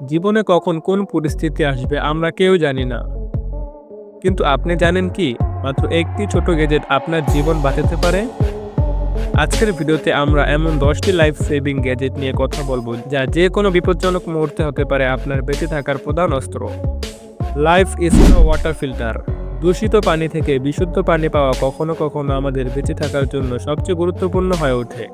জীবনে কখন কোন পরিস্থিতি আসবে আমরা কেউ জানি না। কিন্তু আপনি জানেন কি? মাত্র একটি ছোট গ্যাজেট আপনার জীবন বাঁচাতে পারে। আজকের ভিডিওতে আমরা এমন 10টি লাইফ সেভিং গ্যাজেট নিয়ে কথা বলবো যা যে কোনো বিপজ্জনক মুহূর্তে হতে পারে আপনার বেঁচে থাকার প্রধান অস্ত্র। Life is to water filter. দূষিত পানি থেকে বিশুদ্ধ পানি পাওয়া কখনো কখনো আমাদের বেঁচে থাকার জন্য সবচেয়ে গুরুত্বপূর্ণ হয়ে ওঠে।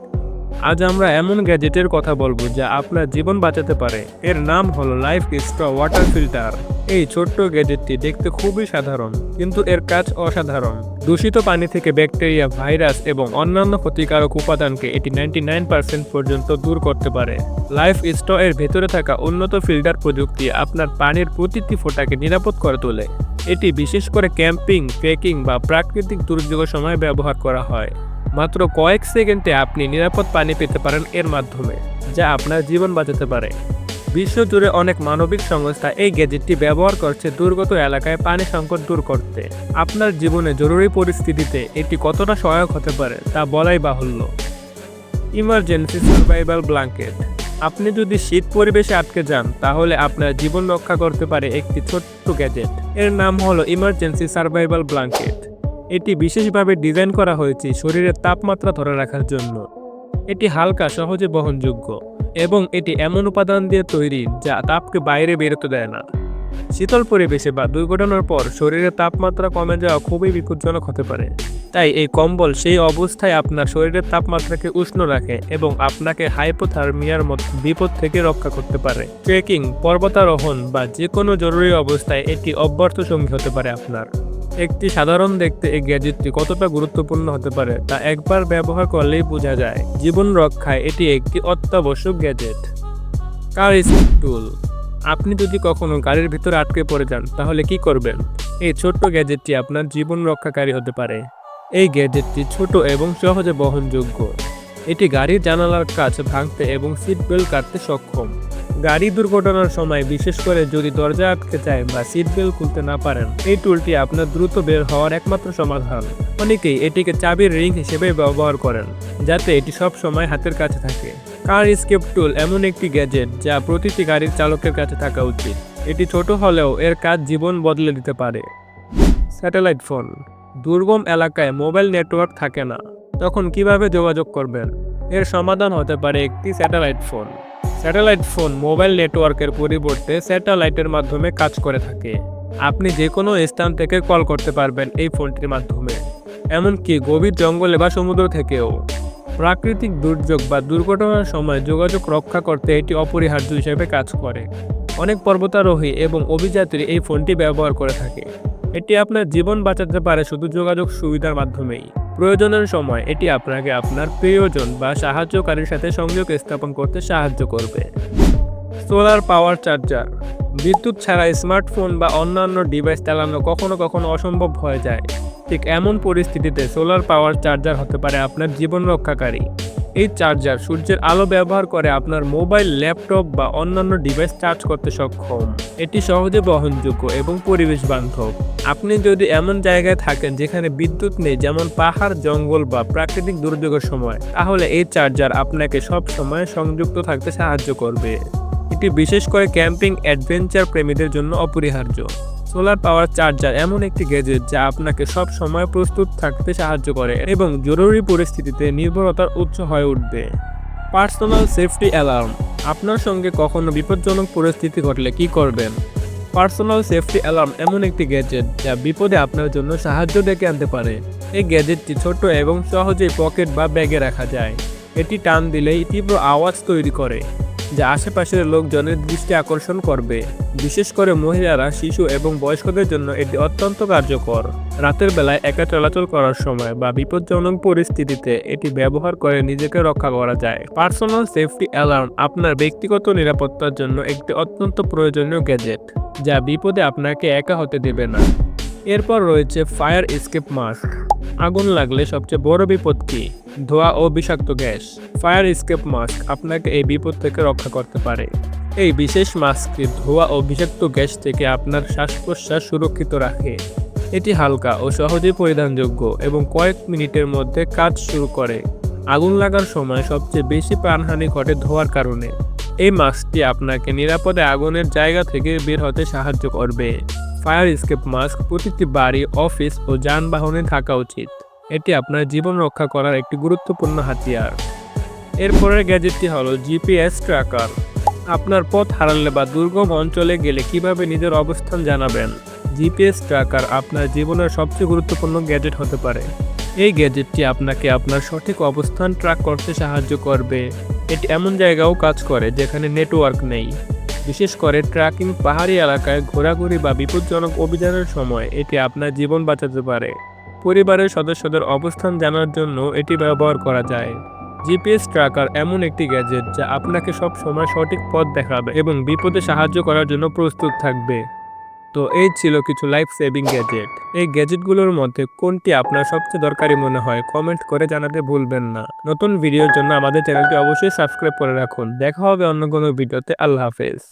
আজ আমরা এমন গ্যাজেটের কথা বলবো যা আপনার জীবন বাঁচাতে পারে। এর নাম হলো লাইফ ইস্টো ওয়াটার ফিল্টার। এই ছোট্ট গ্যাজেটটি দেখতে খুবই সাধারণ, কিন্তু এর কাজ অসাধারণ। দূষিত পানি থেকে ব্যাকটেরিয়া, ভাইরাস এবং অন্যান্য ক্ষতিকারক উপাদানকে এটি 99% পর্যন্ত দূর করতে পারে। লাইফ ইস্টো এর ভেতরে থাকা উন্নত ফিল্টার প্রযুক্তি আপনার পানির প্রতিটি ফোঁটাকে নিরাপদ করে তোলে। এটি বিশেষ করে ক্যাম্পিং, ট্রেকিং বা প্রাকৃতিক দুর্যোগের সময় ব্যবহার করা হয়। মাত্র কয়েক সেকেন্ডে আপনি নিরাপদ পানি পেতে পারেন এর মাধ্যমে, যা আপনার জীবন বাঁচাতে পারে। বিশ্বজুড়ে অনেক মানবিক সংস্থা এই গ্যাজেটটি ব্যবহার করছে দুর্গত এলাকায় পানি সংকট দূর করতে। আপনার জীবনে জরুরি পরিস্থিতিতে এটি কতটা সহায়ক হতে পারে তা বলাই বাহুল্য। Emergency survival blanket. আপনি যদি শীত পরিবেশে আটকে যান, তাহলে আপনার জীবন রক্ষা করতে পারে একটি ছোট্ট গ্যাজেট। এর নাম হলো ইমার্জেন্সি সার্ভাইভাল ব্ল্যাঙ্কেট। এটি বিশেষভাবে ডিজাইন করা হয়েছে শরীরের তাপমাত্রা ধরে রাখার জন্য। এটি হালকা, সহজে বহনযোগ্য এবং এটি এমন উপাদান দিয়ে তৈরি যা তাপকে বাইরে বেরোতে দেয় না। শীতল পরিবেশে বা দুর্ঘটনার পর শরীরের তাপমাত্রা কমে যাওয়া খুবই বিপজ্জনক হতে পারে। তাই এই কম্বল সেই অবস্থায় আপনার শরীরের তাপমাত্রাকে উষ্ণ রাখে এবং আপনাকে হাইপোথার্মিয়ার মতো বিপদ থেকে রক্ষা করতে পারে। ট্রেকিং, পর্বতারোহণ বা যে কোনো জরুরি অবস্থায় এটি অব্যর্থ সঙ্গী হতে পারে আপনার। একটি সাধারণ দেখতে এই গ্যাজেটটি কতটা গুরুত্বপূর্ণ হতে পারে তা একবার ব্যবহার করলেই বোঝা যায়। জীবন রক্ষায় এটি একটি অত্যাবশ্যক গ্যাজেট। কার এসকেপ টুল। আপনি যদি কখনো গাড়ির ভিতরে আটকে পড়ে যান, তাহলে কি করবেন? এই ছোট্ট গ্যাজেটটি আপনার জীবন রক্ষাকারী হতে পারে। এই গ্যাজেটটি ছোট এবং সহজে বহনযোগ্য। এটি গাড়ির জানালার কাচ ভাঙতে এবং সিট বেল্ট কাটতে সক্ষম। গাড়ি দুর্ঘটনার সময়, বিশেষ করে যদি দরজা আটকে যায় বা সিট বেল্ট খুলতে না পারেন, এই টুলটি আপনার দ্রুত বের হওয়ার একমাত্র সমাধান। অনেকেই এটিকে চাবির রিং হিসেবে ব্যবহার করেন, যাতে এটি সব সময় হাতের কাছে থাকে। কার এসকেপ টুল এমন একটি গ্যাজেট যা প্রতিটি গাড়ির চালকের কাছে থাকা উচিত। এটি ছোট হলেও এর কাজ জীবন বদলে দিতে পারে। Satellite phone. দুর্গম এলাকায় মোবাইল নেটওয়ার্ক থাকে না, তখন কিভাবে যোগাযোগ করবেন? এর সমাধান হতে পারে একটি satellite phone. Satellite phone mobile নেটওয়ার্কের পরিবর্তে স্যাটেলাইটের মাধ্যমে কাজ করে থাকে। আপনি যে কোনো স্থান থেকে কল করতে পারবেন এই ফোনটির মাধ্যমে, এমনকি গভীর জঙ্গলে বা সমুদ্র থেকেও। প্রাকৃতিক দুর্যোগ বা দুর্ঘটনার সময় যোগাযোগ রক্ষা করতে এটি অপরিহার্য হিসেবে কাজ করে। অনেক পর্বতারোহী এবং অভিযাত্রী এই ফোনটি ব্যবহার করে থাকে। এটি আপনার জীবন বাঁচাতে পারে শুধু যোগাযোগ সুবিধার মাধ্যমেই। প্রয়োজনের সময় এটি আপনাকে আপনার প্রিয়জন বা সাহায্যকারীর সাথে সংযোগ স্থাপন করতে সাহায্য করবে। Solar power charger. বিদ্যুৎ ছাড়া স্মার্টফোন বা অন্যান্য ডিভাইস চালানো কখনো কখনো অসম্ভব হয়ে যায়। ঠিক এমন পরিস্থিতিতে সোলার পাওয়ার চার্জার হতে পারে আপনার জীবন রক্ষাকারী। এই চার্জার সূর্যের আলো ব্যবহার করে আপনার মোবাইল, ল্যাপটপ বা অন্যান্য ডিভাইস চার্জ করতে সক্ষম। এটি সহজে বহনযোগ্য এবং পরিবেশ বান্ধব। আপনি যদি এমন জায়গায় থাকেন যেখানে বিদ্যুৎ নেই, যেমন পাহাড়, জঙ্গল বা প্রাকৃতিক দুর্যোগের সময়, তাহলে এই চার্জার আপনাকে সব সময় সংযুক্ত থাকতে সাহায্য করবে। এটি বিশেষ করে ক্যাম্পিং অ্যাডভেঞ্চার প্রেমীদের জন্য অপরিহার্য। সোলার পাওয়ার চার্জার এমন একটি গ্যাজেট যা আপনাকে সব সময় প্রস্তুত থাকতে সাহায্য করে এবং জরুরি পরিস্থিতিতে নির্ভরতার উৎস হয়ে উঠবে। Personal safety alarm. আপনার সঙ্গে কখনো বিপজ্জনক পরিস্থিতি ঘটলে কি করবেন? পার্সোনাল সেফটি অ্যালার্ম এমন একটি গ্যাজেট যা বিপদে আপনার জন্য সাহায্য ডেকে আনতে পারে। এই গ্যাজেটটি ছোট এবং সহজেই পকেট বা ব্যাগে রাখা যায়। এটি টান দিলেই তীব্র আওয়াজ তৈরি করে, যা আশেপাশের লোকজনের দৃষ্টি আকর্ষণ করবে। বিশেষ করে মহিলারা, শিশু এবং বয়স্কদের জন্য এটি অত্যন্ত কার্যকর। রাতের বেলায় একা চলাচল করার সময় বা বিপজ্জনক পরিস্থিতিতে এটি ব্যবহার করে নিজেকে রক্ষা করা যায়। পার্সোনাল সেফটি অ্যালার্ম আপনার ব্যক্তিগত নিরাপত্তার জন্য একটি অত্যন্ত প্রয়োজনীয় গ্যাজেট, যা বিপদে আপনাকে একা হতে দেবে না। এরপর রয়েছে ফায়ার এসকেপ মাস্ক। আগুন লাগলে সবচেয়ে বড় বিপদ কি? ধোঁয়া ও বিষাক্ত গ্যাস। ফায়ার এসকেপ মাস্ক আপনাকে এই বিপদ থেকে রক্ষা করতে পারে। এই বিশেষ মাস্কটি ধোঁয়া ও বিষাক্ত গ্যাস থেকে আপনার শ্বাস-প্রশ্বাস সুরক্ষিত রাখে। এটি হালকা ও সহজেই পরিধানযোগ্য এবং কয়েক মিনিটের মধ্যে কাজ শুরু করে। আগুন লাগার সময় সবচেয়ে বেশি প্রাণহানি ঘটে ধোঁয়ার কারণে। এই মাস্কটি আপনাকে নিরাপদে আগুনের জায়গা থেকে বের হতে সাহায্য করবে। ফায়ার এসকেপ মাস্ক প্রতিটি বাড়ি, অফিস ও যানবাহনে থাকা উচিত। এটি আপনার জীবন রক্ষা করার একটি গুরুত্বপূর্ণ হাতিয়ার। এরপরের গ্যাজেটটি হলো জিপিএস ট্র্যাকার। আপনার পথ হারালে বা দুর্গম অঞ্চলে গেলে কিভাবে নিজের অবস্থান জানাবেন। জিপিএস ট্র্যাকার আপনার জীবনের সবচেয়ে গুরুত্বপূর্ণ গ্যাজেট হতে পারে। এই গ্যাজেটটি আপনাকে আপনার সঠিক অবস্থান ট্র্যাক করতে সাহায্য করবে। এটি এমন জায়গাও কাজ করে যেখানে নেটওয়ার্ক নেই। বিশেষ করে ট্রেকিং, পাহাড়ি এলাকায় ঘোরাঘুরি বা বিপজ্জনক অভিযানের সময় এটি আপনার জীবন বাঁচাতে পারে। পরিবারের সদস্যদের অবস্থান জানার জন্য এটি ব্যবহার করা যায়। জিপিএস ট্র্যাকার এমন একটি গ্যাজেট যা আপনাকে সব সময় সঠিক পথ দেখাবে এবং বিপদে সাহায্য করার জন্য প্রস্তুত থাকবে। তো এই ছিল কিছু লাইফ সেভিং গ্যাজেট। এই গ্যাজেটগুলোর মধ্যে কোনটি আপনার সবচেয়ে দরকারি মনে হয় কমেন্ট করে জানাতে ভুলবেন না। নতুন ভিডিওর জন্য আমাদের চ্যানেলটি অবশ্যই সাবস্ক্রাইব করে রাখুন। দেখা হবে অন্য কোনো ভিডিওতে। আল্লাহ হাফেজ।